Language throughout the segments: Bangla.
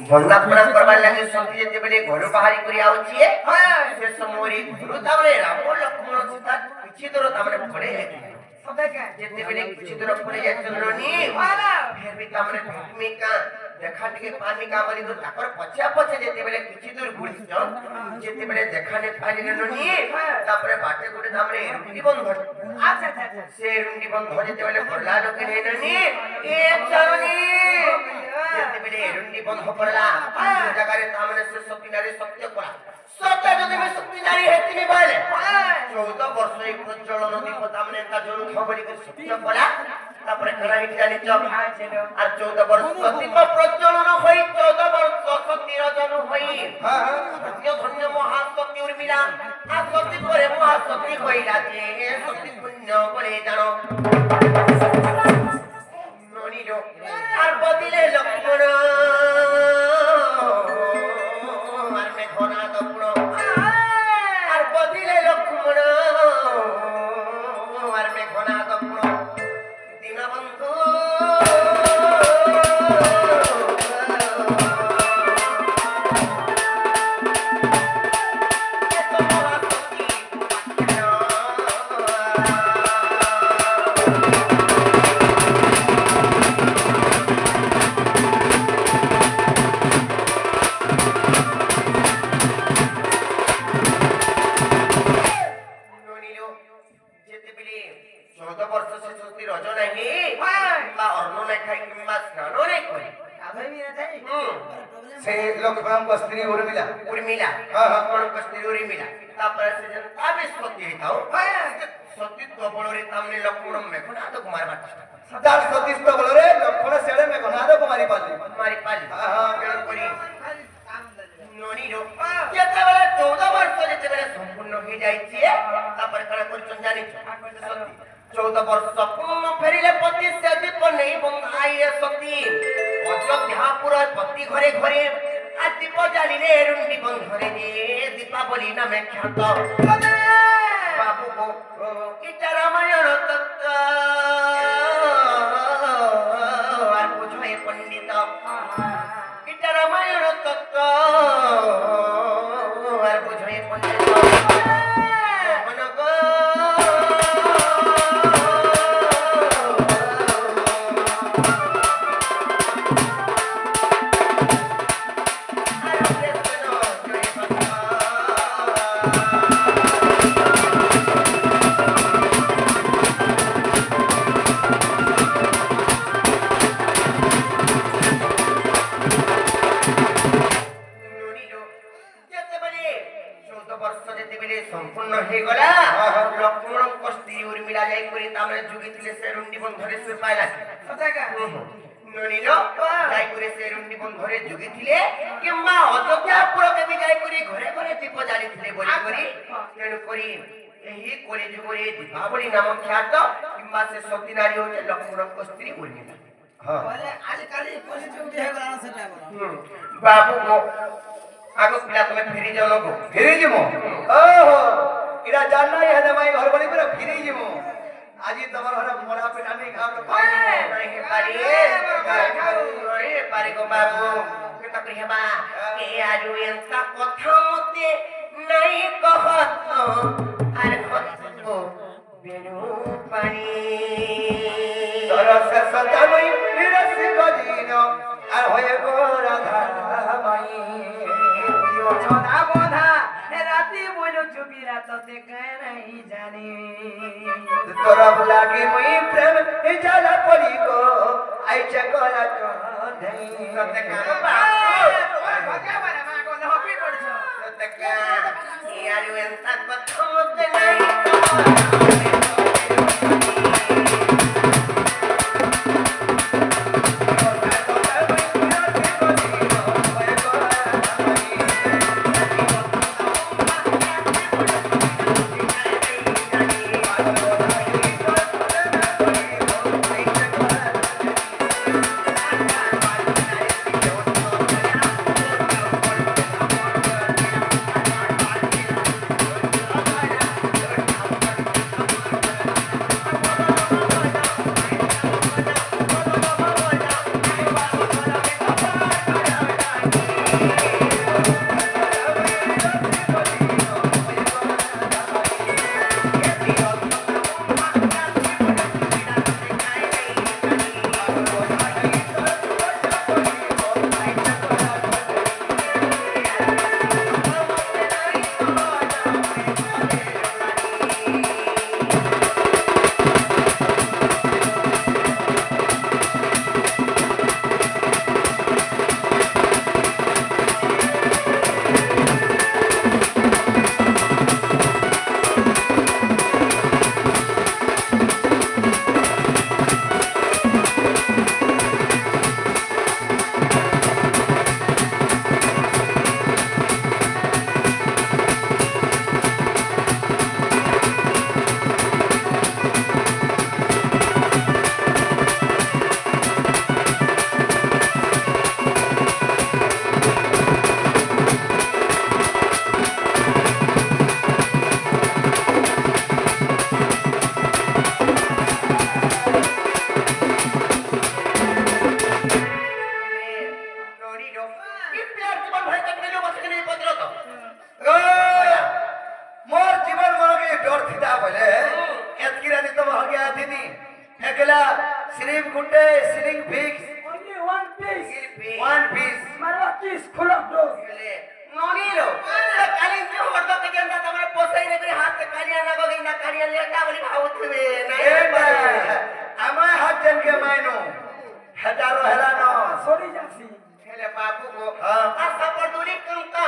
ঝর্ণা পুরা করবার লাগে সত্যি যেতে বলে ঘর বাহারি করে আউছি সে সময় ঘর তামলে রাম লক্ষ্মণ সীতা পিছি দূর তামলে পড়ে যেতে বলে কিছু দূর পড়ে যাচ্ছেন নি ফের বি তামলে ভূমিকা দেখা টিকে পানি কা বলি তো তাকর পছা পছে যেতে বলে কিছু দূর ঘুরছ যেতে বলে দেখানে পানি নি তারপরে বাটে গুড়ে তামলে রুটি বন্ধ আচ্ছা আচ্ছা সে রুটি বন্ধ যেতে বলে করলা লোকে নি এ চরণী যেতে বলে রুটি বন্ধ করলা জায়গায় তামলে সে সত্যি নারী সত্য করা সত্য যদি আমি সত্যি নারী হেতিনি বলে 14 বর্ষ এই প্রজ্বলন দীপ তামলে তা জরুর খবরি করে সত্য করা তারপরে করাই জানি চব আর 14 বর্ষ দীপ প্রজ্বলন হই 14 বর্ষ সত্যি রজন হই ধন্য ধন্য মহাসত্যি উর্মিলা আর সত্যি করে মহাসত্যি হইলা যে সত্যি পুণ্য বলে জানো ননিল আর বদিলে লক্ষ্মণ আর মেঘনাদ পুর আর বদিলে লক্ষ্মণ আর মেঘনাদ পুর দীনবন্ধু से लोग काम कस्त्री उर्मिला उर्मिला कोन कस्त्री उर्मिला तापर से जन ताबे सत्य हिताओ सत्यत्व बलरे तामने लक्ष्मण मेघनाद कुमार बात सदार सतीस्थ बलरे लक्ष्मण सेडे मेघनाद कुमारी पाली मारी पाली केन करी नोनी रो जेते बेले 14 वर्ष जेते बेले संपूर्ण हो जाई छिए तापर कण करचन जानि सत्य 14 वर्ष पूर्ण फेरिले पति से दीप नहीं बंधाई सती अयोध्यापुर पति घरे घरे आ दीप जालिले रुंडी बंधरे जे दीपावली नामे ख्यात बाबू को इटा रामायण तत्व আর বুঝায় পণ্ডিত ইটা রামায়ণ তত্ত্ব আর বুঝায় পণ্ডিত संपूर्ण हे गला लक्ष्मण कस्ती उर्मिला जाई करी तामरे जुगितले से रुंडी बंधरे से पाइला सताका ननिलो जाई करी से रुंडी बंधरे जुगितले किंबा अयोध्यापुर के भी जाई करी घरे घरे दीप जालितले बोली करी तेनु करी एही कोली जुगरे दीपावली नाम ख्यात किंबा से सती नारी होचे लक्ष्मण कस्ती उर्मिला हां बोले आज काली कोली जुगरे हे गला सेटा बाबू को आगो पिला तुम्हें फेरी जाओ लोगो फेरी जिमो ओहो इरा जानना है दमाई घर बनी पर फेरी जिमो आजी तमर हरा मोरा पेटा नहीं खाओ तो नहीं पारी ए पारी को बाबू के तकरी हेबा के आजु एंता कथा मते नहीं कहत आर कहतो बेनु पानी सरस सतमई निरस गदिनो आर होए गो राधा माई योजना बोधा राती बोलो चुपीरा तते कह नहीं जानी तोरा लागे मई प्रेम जाला पड़ी गो आई चकोला तो नहीं तते का भगा बरा मा को नहपी पड़छो तते का यार एंता कथा मते नहीं জীবন ভয় কাটবে বসে কিনে পত্র তো ও মোর জীবন মনকে ডর থিতা বলে এতকি রাতে তো হগে আদিনি একলা সিলিম গুন্ডে ceiling fix Only one piece. One piece Marwa kiss full of those. ননিলো কালি যে হরদ কে জন্দা তোমার পোসাই রে হাত কালিয়া না গই না কালিয়া লেটা বলি ভাউতবে না এটা আমায় হাত জনকে মাইনো হেটারো হেলানো Sorry, Jaxi. হেলে বাবু গো হ্যাঁ। আশা পড়দুরি কঙ্কা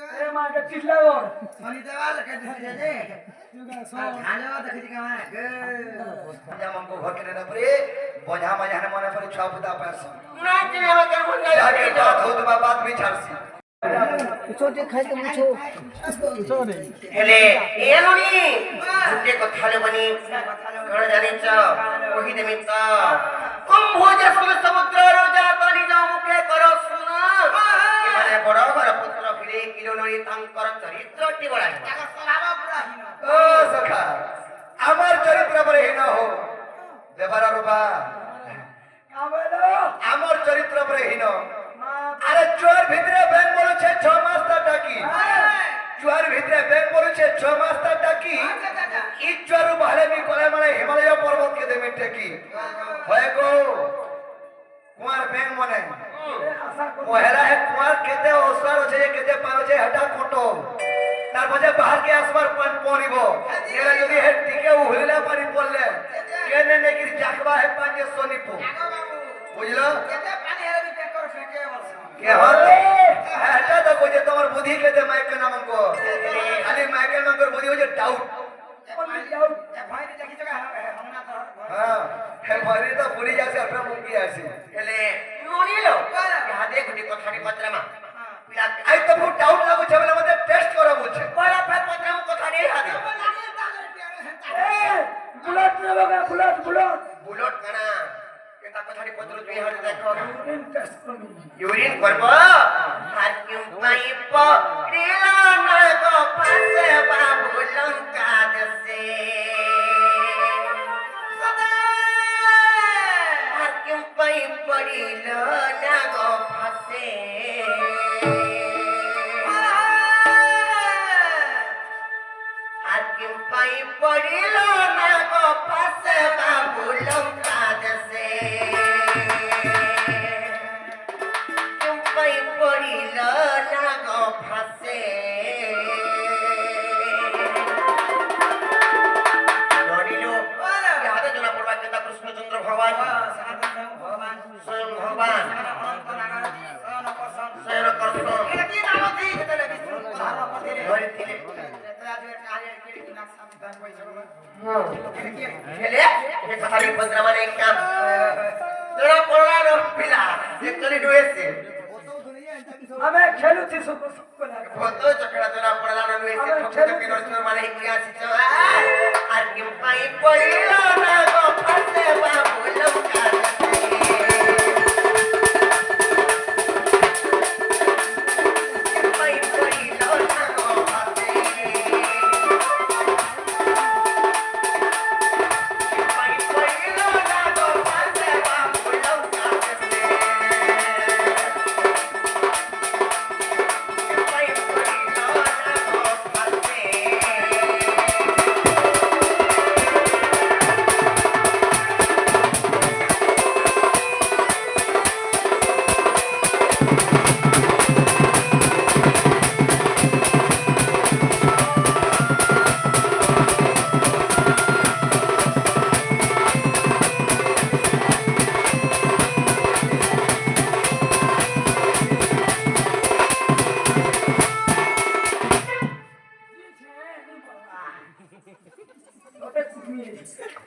Hey, my God, kiss level. জামঙ্কো ঘর কেনে না পরে বোঝা মাঝানে মনে পরে ছ বুদা পারছি না চিনে হবে কেন যাকে বাত হতো বা বাত বি ছাড়ছি হেলে এনুনি যে কথা বনি কোন জানিছ কহি দেমি তো কুম্ভোজ সমুদ্র রোজা পানি যাও মুখে করো শুনা মানে বড় বড় পুত্র ফিরে কিরণী তাঙ্কর চরিত্রটি বড়াই ও সখা আমার চরিত্র পরে হীন হো দেবারা রূপা আমার চরিত্র পরে হীন আরে চোর ভিতরে ব্যাংক বলছে 6 মাস তা ডাকি চোর ভিতরে ব্যাংক বলছে 6 মাস তা ডাকি ই চোর বাহলে মি কলে মানে হিমালয় পর্বত কে দেমি টেকি হয় গো কুমার ব্যাংক মনে পহেলা है कुमार केते ओसर আছে কেতে পার আছে হটা কোটো তারপরে বাহার কে আসবার পান পড়িব এরা যদি হে টিকে উহলিলা পানি পড়লে কেনে নেকির জাকবা হে পাঁচে সোনিপু বুঝলো কে হতে এটা তো বুঝে তোমার বুদ্ধি কেতে মাইকে নামক খালি মাইকে নামক বুদ্ধি হচ্ছে ডাউট হ্যাঁ হে ভরি তো পুরি যাচ্ছে আর মুখি আসে হেলে ননিলো হাতে গুটি কথাটি পত্রমা আই তো বহুত ডাউট লাগুছে বলে আমাদের টেস্ট করা বলছে বড় ফের পত্রম কথা নেই হাতে Hey, bullet never got bullet, bullet. বুলট কানা এটা কথাটি পত্র তুই হাতে দেখো In test for me. Urine করব আর কিউ পাইপ রিলা না গো পাশে বাবু লঙ্কা দেশে আর কিউ পাইপ পড়িল না গো ফাসে আর কিউ পাইপ পড়িল না গো ফাসে বাবু লঙ্কা দেশে স্বয়ং ভগবান স্বয়ং কর্ষণ ধরিଥିଲେ ହେଲେ ଏ କଥା ବି ପନ୍ଦରା ମାନେ କାମ ଜଣା ପଡଲା ନ ପିଲା ଯେତରି ଡୁଏ ସେ ଆମେ ଖେଳୁଛି ସୁଖ ସୁଖ ଲାଗେ ଭତ ଚକଡ଼ା ଜଣା ପଡଲା ନ ଡୁଏ ସେ ଠକ ଠକ ନଷ୍ଟ ମାନେ କି ଆସିଛ ଆର କେମ ପାଇଁ ପଡିଲା ନା ଗো ଫାସେ ବାବୁ ଲଙ୍କା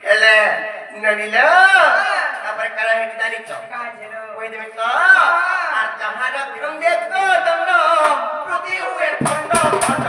ହେଲେ ନନିଲ ତାପରେ କାଣା ହେଇଛି ଜାଣିଛ କହିଦେବି ତ আর যাহার খন্দে তো দণ্ড প্রতি হুয়ে খণ্ড খণ্ড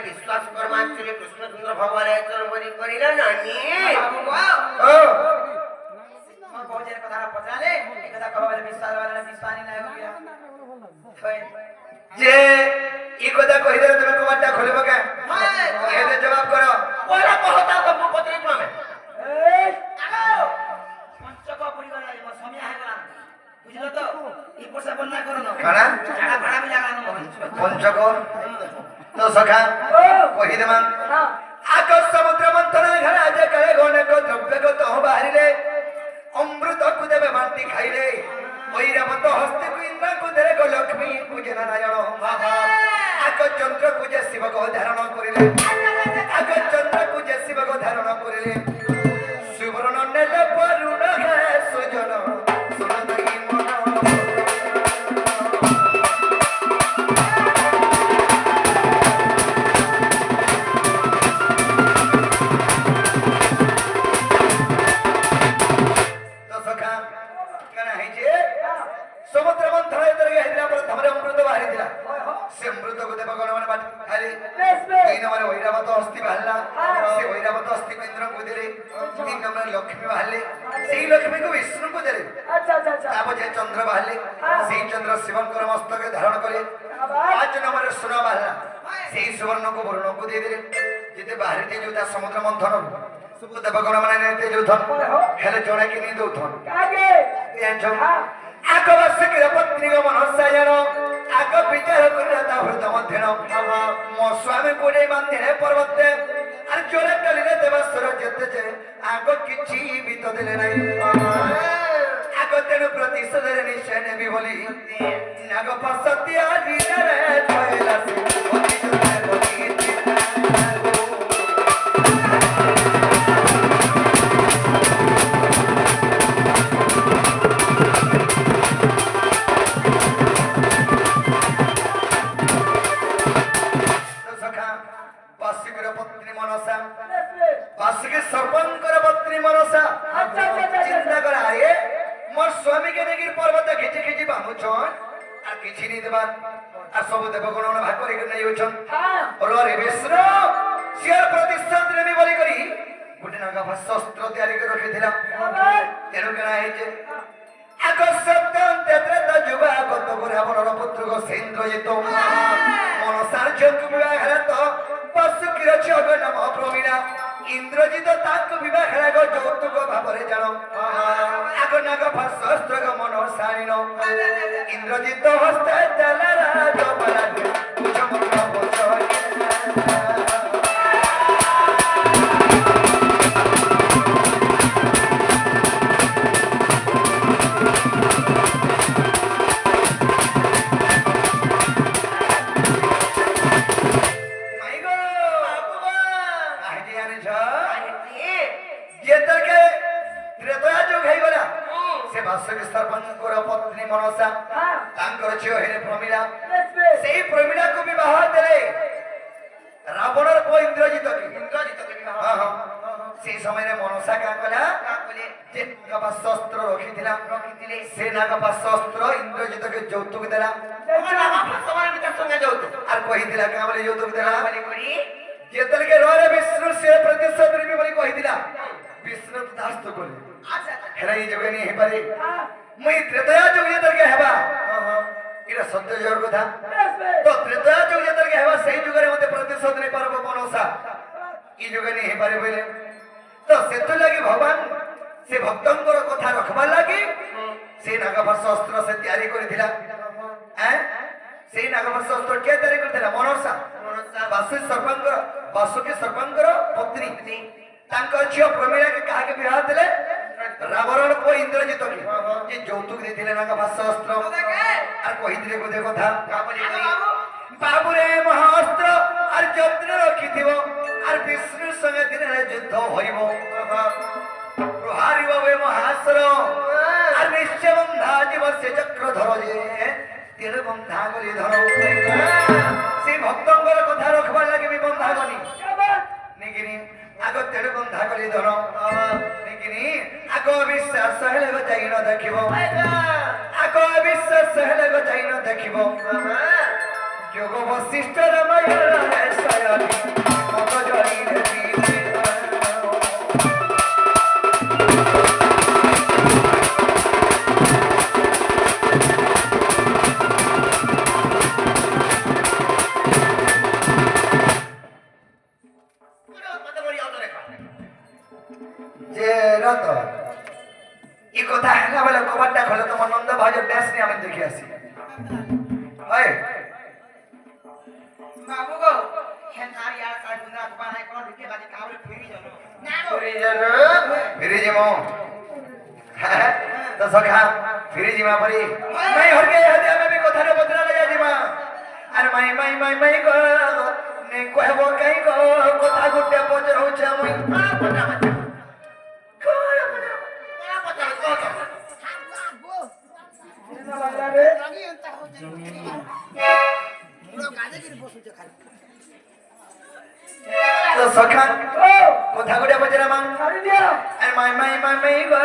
विश्वास कर्मा कृष्णचंद्र भगवान जे ई কথা কইলে তুমি কমাটা খুলব কা এতে জবাব করো পয়লা কথা তো মু পত্রে তুমি এই আগাও পঞ্চক পরিবার লাগি সময় হয়ে গলা বুঝলো তো এই পয়সা বন্যা করো না কানা টাকা ভাড়া বি লাগানো পঞ্চক তো সখা কহি দেমা আকাশ সমুদ্র মন্থন ঘর আজ কালে গণক দ্রব্য তো বাহিরে অমৃত কু দেবে মাটি খাইলে ঐরাবত হস্তে কু ইন্দ্র কু দেরে গো লক্ষ্মী পূজে নারায়ণ আকাশ চন্দ্র কু যে শিব গো ধারণ করিলে আকাশ চন্দ্র কু যে শিব গো ধারণ করিলে সুবর্ণ নেলে বরুণ হে সুজন ସମୁଦ୍ର ମନ୍ଥନ ଯେତେବେଳେ ହେଇଥିଲା ପରେ ତମରେ ଅମୃତ ବାହାରିଥିଲା ସେ ଅମୃତକୁ ଦେବଗଣ ମାନେ ବାଟି ଖାଇଲେ ଦୁଇ ନମ୍ବରରେ ଐରାବତ ଅସ୍ଥି ବାହାରିଲା ସେ ଐରାବତ ଅସ୍ଥିକୁ ଇନ୍ଦ୍ରଙ୍କୁ ଦେଲେ ତିନି ନମ୍ବରରେ ଲକ୍ଷ୍ମୀ ବାହାରିଲେ ସେଇ ଲକ୍ଷ୍ମୀକୁ ବିଷ୍ଣୁଙ୍କୁ ଦେଲେ ତାପରେ ଚନ୍ଦ୍ର ବାହାରିଲେ ସେଇ ଚନ୍ଦ୍ର ଶିବଙ୍କର ମସ୍ତକରେ ଧାରଣ କଲେ 5 ନମ୍ବରରେ ସୁନା ବାହାରିଲା ସେଇ ସୁବର୍ଣ୍ଣକୁ ବରୁଣକୁ ଦେଇଦେଲେ ଯେତେ ବାହାରିతే ଯୋଉ ତା ସମୁଦ୍ର ମନ୍ଥନ ସବୁ ଦେବଗଣ ମାନେ ନେତେ ଯୋଉଥନ ହେଲେ ଜଣେ କି ନେଇ ଦଉଥନ ଆଗ ବାର୍ଷିକୀର ପତ୍ନୀଙ୍କ ମନସାୟନ ଆଗ ବିଚାର କରିବା ତା ହୃଦ ମଧ୍ୟଣ ମୋ ସ୍ୱାମୀ କୋଡେ ବାନ୍ଧିଲେ ପର୍ବତେ আর জোরে টালিলে দেবাসুর যেতে যে আগ কিছু বিত দিলে নাই আগ তেণু প্রতিশোধের নিশ্চয় নেবি বলি নাগ পাশতিয়া দিলে ছয়লা সে सर्पंकर पत्नी मनसा चिंता कर आए मोर स्वामी के नेगिर पर्वत खिची खिची बामुछन आ किछि नि देबा आ सब देवगण भाग करि के नै होछन रे विष्णु सियर प्रतिशोध नेबी बोली करी गुटे नागा शस्त्र तैयारी कर रखिथिला तेनु केना हेजे आग सत्यं तेत्रेत जुगा गत करे अपनर पुत्र को सेन्द्रजित मनसार जंतु विवाह हला तो पशु किर छग नाम प्रवीणा इंद्रजित ताक विवाह खेलाग যৌতুক ভাবরে জানো আগ নাগ শস্ত্রগ মন সারিন इंद्रजित হস্তে চালারা জবলা কুচমন বচন सर्पंकर पत्नी मनसा तांकर झियो हेले प्रमीला सेही प्रमीला को विवाह देले रावणर को इंद्रजित के विवाह हां सेही समय रे मनसा का कला जे नागा शस्त्र रखिथिले से नागा शस्त्र इंद्रजित के যৌতুক देला समय में संगे যৌতুक আর কহিथिला का बोले যৌতুক देला बोली करी जेतल के रे विष्णु से प्रतिशोध रे बोली कहिथिला विष्णु दास तो बोले अच्छा हेला ये जगह नहीं है पारे मैं त्रेतया जुग जेतर के हेबा इरा सत्य जोर कथा तो त्रेतया जुग जेतर के हेबा सही जुग रे मते प्रतिशोध नै परबो मनसा ई जुग नै हे पारे बोले तो सेतु लागि भगवान से भक्तंकर कथा रखबा लागि से नागभस्म शस्त्र से तैयारी करिथिला हैं से नागभस्म शस्त्र के तैयारी करिथिला मनसा वासुकी सर्पंकर पत्नी तांकर झियो प्रमीला के काहे के विवाह देले रावण को इंद्रजित के जे যৌতুক देथिले नागभस्म शस्त्र আর কহিथिले को देखो था बाबू रे महाअस्त्र আর যত্ন रखिथिबो আর विष्णु संगे दिने युद्ध होइबो प्रहारिब वे महाअस्त्र আর निश्चय बंधा जीव से चक्र धरो जे तेरे बंधा गली धरो से भक्तंगर कथा रखबा लागि भी बंधा गनी निगिनी आगो तेरे बंधा गली धरो निगिनी आगो विश्वास हेले गो जाई न देखिबो आगो विश्वास हेले गो जाई न देखिबो जोग वशिष्ठ रामायण सयनी मग जई रे কথা হেলা বলে কবারটা খোলে তোমার নন্দ ভাজের ড্যান্স নিয়ে আমি দেখে আসি ওই बाबू को हेना यार काटुना बाने कोन दिखे बाजी कावरे फेरी जनो फेरी जमो तो सखा फेरी जिमा परी मैं हर के हदे में भी कथा रे बदला ले जा जिमा अरे मैं को ने कहबो कहीं को कथा गुटे पचर होछा मुई पटा तो सखा कथा गुटे पचरा मां अरे मैं को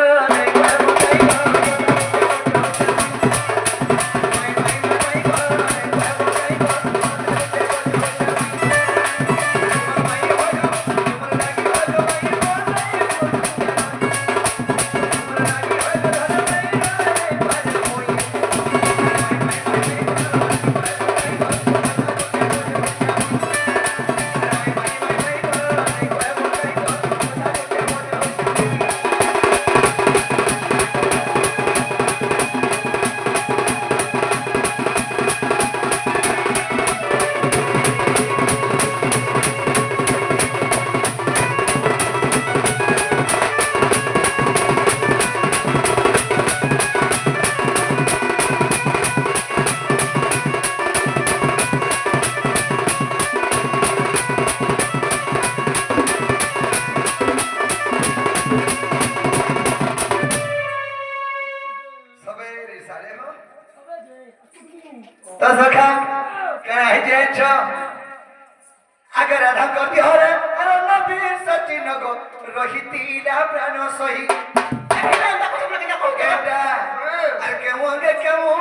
साले हो तो सखा कना है जे छ अगर राधा करती हो रे अरे नबी सचिन गो रहितीला प्राण सही केटा अरे केमो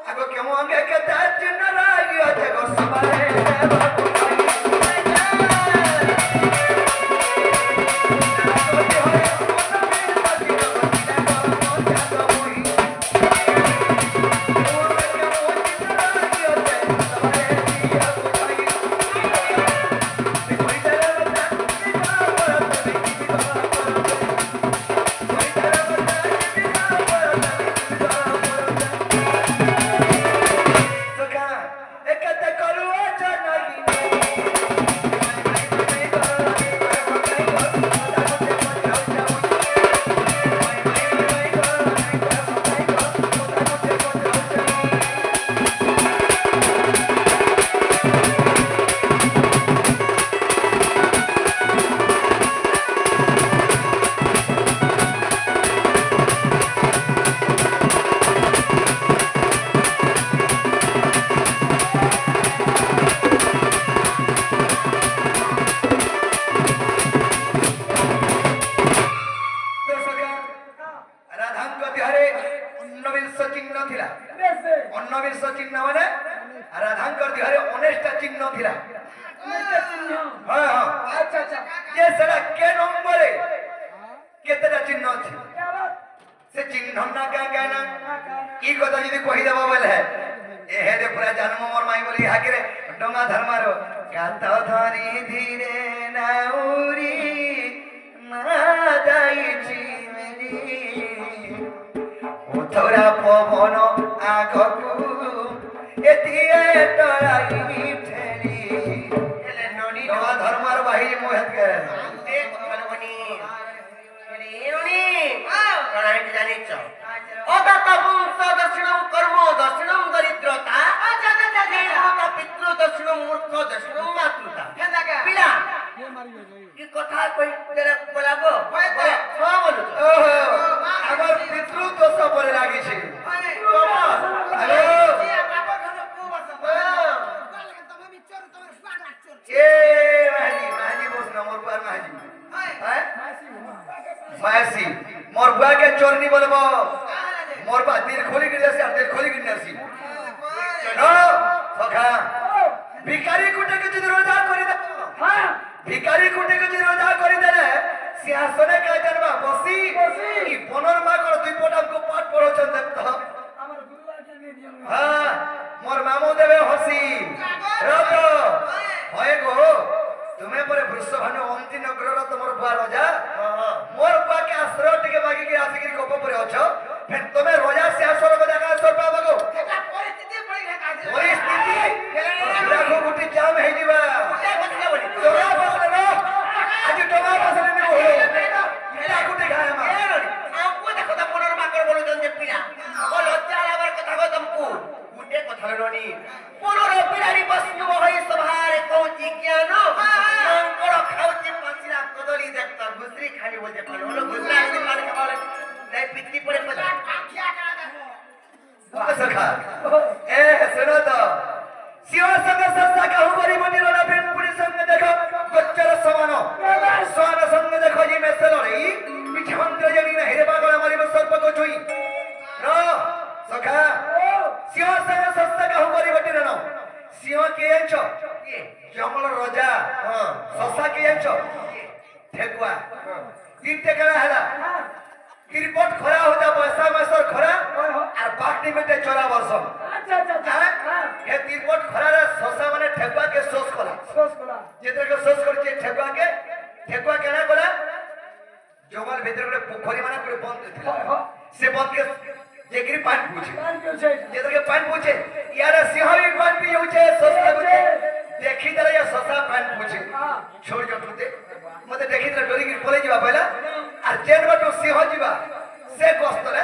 आगो केमो अंगे के ताज न रागियो ते गो सबारे बाबू मोर बुआ के चोरनी बोलबो मोर बा दिल खोली गिर जैसे दिल खोली गिर नरसी नो सखा भिखारी कुटे के जिद रोजा करी दे हां भिखारी कुटे के जिद रोजा करी दे सिंहासने का जनबा बसी ई बनर मा कर दुई पोटा को पाठ पढ़ो चंद तो हमर गुरुआ के नहीं दियो हां मोर मामू देवे हसी रतो होय गो तुम्हें परे वृषभानु अंति नगर तुमर बुआ रोजा मोर बुआ के आश्रय टिके मागी के आसी के कोप परे अछो फिर तुम्हें रोजा से आश्रय को जगह सर पाबो एटा परिस्थिति पड़ी है परिस्थिति देखो गुटी जाम हे जीवा तोरा बसले नो आज टोमा बसले नी हो एटा गुटी खाए मा हमको देखो त बनर मा कर बोलो जन जे पिला ओ लज्जा लाबर कथा को तुमको गुटे कथा रोनी बनर पिलारी बसनु होई सभारे पहुंची ज्ञान अंकर खाउची पछिला कदली देखता घुसरी खाली बोलते पलो घुसरा के पानी खावाले नहीं पित्ती पड़े पता क्या करा देखो सखा ए सुनो तो शिव संग सत्ता का हुबरी बनी रोना बिन पुरी संग देखो बच्चर समानो सोना संग देखो जी में से लड़ी पीछे मंत्र जड़ी ने हेरे पागल हमारी में सर्प को छुई नो सखा शिव संग सत्ता का हुबरी बनी रोना शिव के अंचो जमल रोजा ससा के अंचो ठेकुआ तीन टेकड़ा हैला रिपोर्ट खरा होता पैसा मैसर खरा और बाकी में चोरा वर्षम अच्छा हे रिपोर्ट खरा रे ससा माने ठेकुआ के सोस कोला जेतर के सोस करछे ठेकुआ केना कोला जंगल भीतर रे पोखरी माने पूरे बंद थिला से बंद के जेकरी पानी पूछे जेतर के पानी पूछे यार सिंहरी पानी पियो छे सोस लगुते देखी दरे या ससा पानी पूछे छोड़ के तुते मते देखी दरे डोरी गिर पले जीवा पहला और जेन बाटो सिंह जीवा से गस्तरे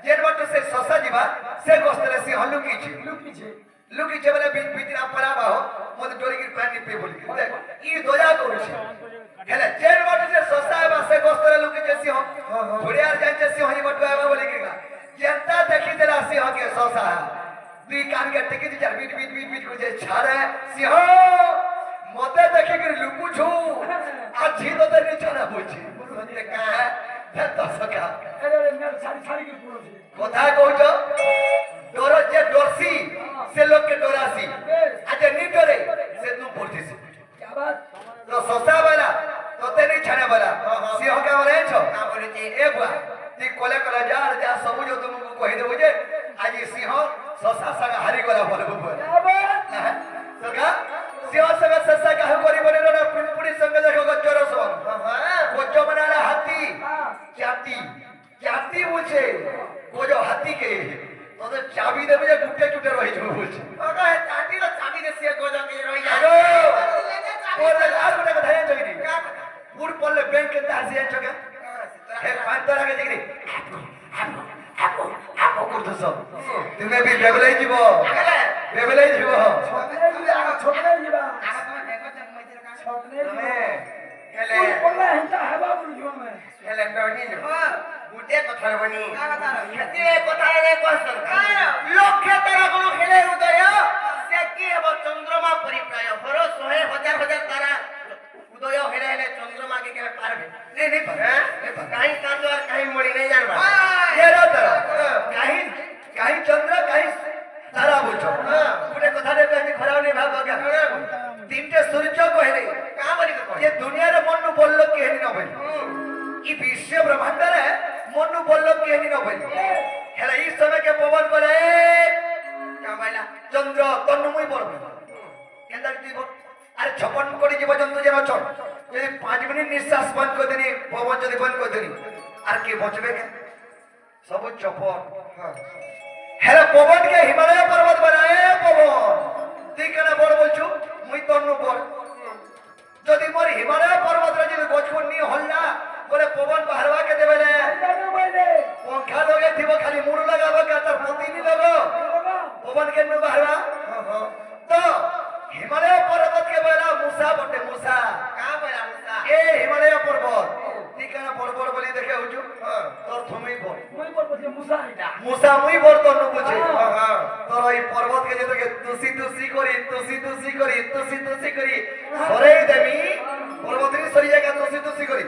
जेन बाटो से ससा जीवा से गस्तरे सिंह लुकी छे बोले बितिना परा बाहो मते डोरी गिर पानी पे बोली देख ई दोजा करू छे हेले जेन बाटो से ससा आबा से गस्तरे लुकी छे सिंह थोड़ी यार जान छे सिंह ही बाटो आबा बोली केगा जनता देखी दरा सिंह শশা দুই কানকে টেকে দিছে বিট বিট বিট বিট করে ছাড়ে সিংহ মতে দেখে কি লুকুছু আর ঝিদতে নিচনা বইছি সত্যি কা দশকা কথা কইছ ডর যে ডরসি সে লোককে ডরাসি আজ নি ডরে সে তু পড়ছিস তো শশা বালা তোতে নি ছাড়ে বালা সিংহ কা বলেছ কা বলেছি এ বুয়া তুই কলে কলে যা আর যা সবুজ তোমাকে কই দেবো যে আজ সিংহ শশা সাঙ্গ হারি গলা বলবো সকা সিংহ সঙ্গে শশা কাহু করি বলে না পিঁপড়ি সঙ্গে দেখো গজ্জর সন গজ্জ মানে হাতি চাতি চাতি বলছে গোজ হাতি কে তোদের চাবি দেবে যে গুটে টুটে রয়ে যাবে বলছে ওগো হে চাটির চাবি দে সে গোজকে রই যায় আগো ওরে আর বড় কথা জানছো কি পুর পড়লে ব্যাংকে দাসি জানছো কে হে পাঁচটার আগে দেখি আপো করতেছ তুমি বি বেবলাই যাব বেবলাই যাব তুমি হেলে হেলে ডনি গুটে কথা বনি খেতে কথা রে কসন লক্ষ্য তারা কোন খেলে উদয় সে কি হব চন্দ্রমা পরিপ্রায় হর 100,000 তারা উদয় হেলে হেলে চন্দ্রমা কে কেবে পারবে नहीं नहीं पर কাই কাঁদো আর কাই মরি নাই জানবা ये रात कहीं कहीं चंद्र कहीं तारा बोलছো गुटे কথা দেবে আমি খরাও নি ভাব গা তিনটে সূর্য কইলে কা বলি কই ये दुनिया रे মন্নু বলল কেনি ন বলি ई विश्व ब्रह्मांड रे মন্নু বলল কেনি ন বলি হেলা এই সময় কে পবন করে কা বলা চন্দ্র তন্নময় পড়বে কেনদার তুই বল আরে ছপন কোটি জীবজন্তু যেন চল যদি 5 মিনিট নিঃশ্বাস বন্ধ করে দিনি পবন যদি বন্ধ করে দিনি আর কে বচবে কে সব চপন হেলা পবন কে হিমালয় পর্বত বানায় পবন তুই কেন বড় বলছু মুই তন্নু বল যদি মোর হিমালয় পর্বত রে যদি গছখন নি হল্লা বলে পবন বাহারবা কে দেবে না পঙ্খা লগে দিব খালি মুড় লাগাবো কা তার প্রতি নি লাগো পবন কেন বাহারবা তো হিমালয় পর্বত কে বলা মুসা বটে মুসা কা বলা মুসা এ হিমালয় পর্বত তুই কেন বড় বড় বলি দেখে হইছু তোর তুমি বল মুসা মুই বল তন্নু বুঝে তোর এই পর্বত কে যেতকে তুসি তুসি করি সরে দেবি পর্বতরি সরি জায়গা তুসি করি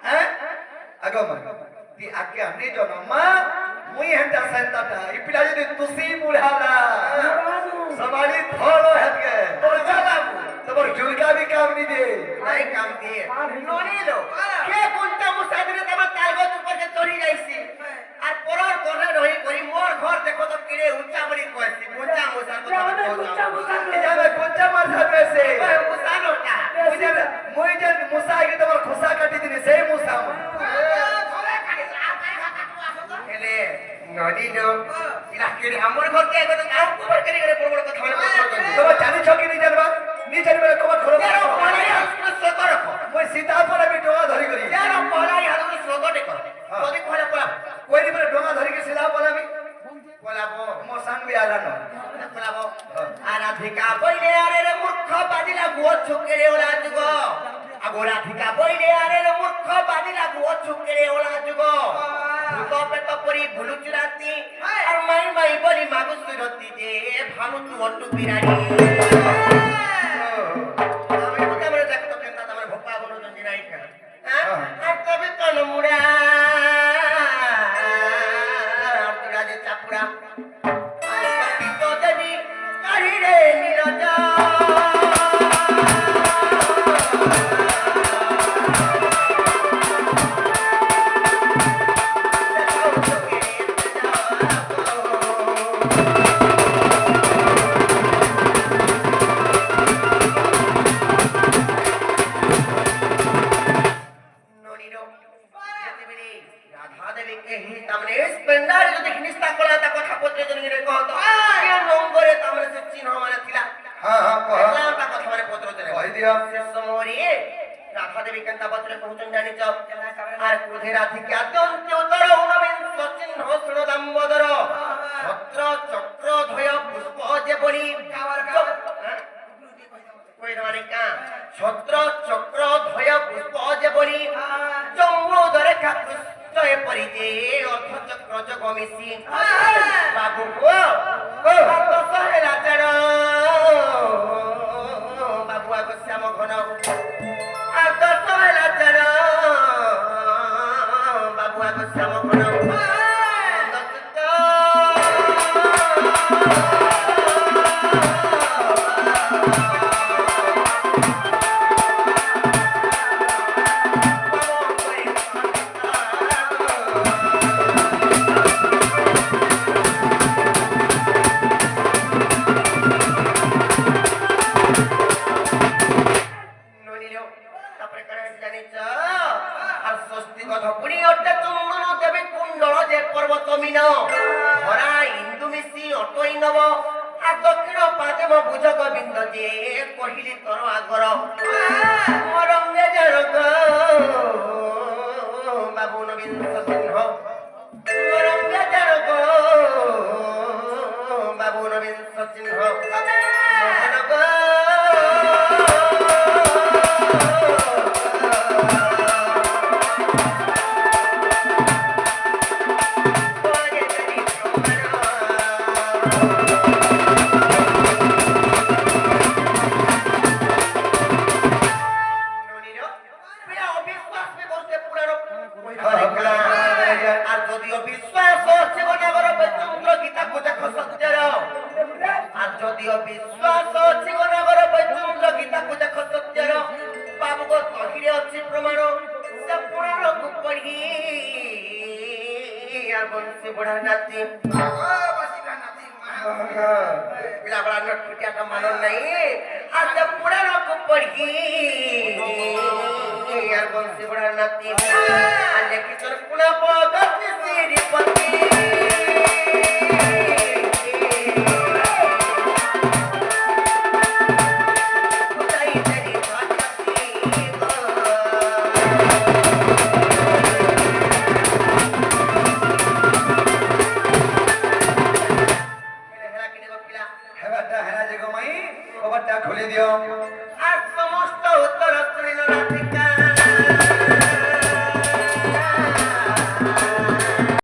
হ্যাঁ আগো মা তি আকে আনি জনমা মুই হেন্টা সেন্টাটা ই পিলা যদি তুসি বুড়ালা সমালি থলো হেতকে তোমার জুলকা भी काम नहीं दे নাই কাম দিয়ে ননি লো কে কোনটা মুসা দিলে তোমার তালগত উপর কে চড়ি যাইছি আর পরর করে রহি করি মোর ঘর দেখো তো কিরে উচ্চা বলি কইছি মুচা মুসা কথা যাবে কোচ্চা মার যাবে সে মুসা লোটা মুই যে মুসা আগে তোমার খোসা কাটি দিনি সেই মুসা হেলে ননি লো ইলা কিরে আমর ঘর কে কথা নাও কুমার করি করে বড় বড় কথা মানে তোমার জানি ছকি নি জানবা নি জানবা কবার খরো যারা পড়াই হাসু সত রাখো মুই সীতা পরে আমি ডোঙা ধরি করি যারা পড়াই হাসু সতটে কর যদি কোলা কোলা কই নি পরে ডোঙা ধরি কি সীতা পরে আমি কোলাবো মসান বি আলা ন কোলাবো আরাধিকা বইলে আরে রে মূর্খ বাদিলা গুও ছুকেরে ওলা যুগ আগোরাধিকা বইলে আরে রে মূর্খ বাদিলা গুও ছুকেরে ওলা যুগ ভূত পেট পরি ভুলু চুরাতি আর মাই মাই বলি মাগু সুরতি যে ভানু তু অট্টু বিরানি আমি বুঝা মানে দেখতো কেনতা তোমার ভোপা বলো যদি নাই কা হ্যাঁ আর তবে তন মুড়া আর তুরা যে চাপুরা আর পিত দেবী কারি রে নীরজা রাধা দেবী কে হি তামনে স্পেন্ডার যদি নিস্তা কলা তা কথা পত্রে যদি ବାବୁ ପୁଅ ଦଶ ହେଲା ଚେଣ ବାବୁ ଆଗ ଶ୍ୟାମ ଘନ ଦଶ ହେଲା ଚେଣ ବାବୁ ଆଗ ଶ୍ୟାମ ଘନ দক্ষিণ পাদে মো বুঝ গোবিন্দ যে কহিলি তোর আগর মোর বাবু নবীন সিংহ মোর বাবু নবীন সিংহ আর যদিও বিশ্বাস হচ্ছে গণাগর বৈচন্দ্র গীতাକୁ ଦେଖ ସତ୍ୟର আর যদিও বিশ্বাস ଅଛି গণাগর বৈচন্দ্র গীতাକୁ ଦେଖ সত্যର বাবুଙ୍କ তহিরে ଅଛି প্রমাণ সে পুরাণକୁ পড়ি আর বংশী বুঢ়া নাতি পিলা বড়া নট পিটিয়াটা মান নাই আর সে পুরাণକୁ পড়ি আর বংশী বুঢ়া নাতি আর লেখি তোর পুনা পদতি শ্রীপতি হেবাটা হেনা যে গমাই কবারটা খুলে দিও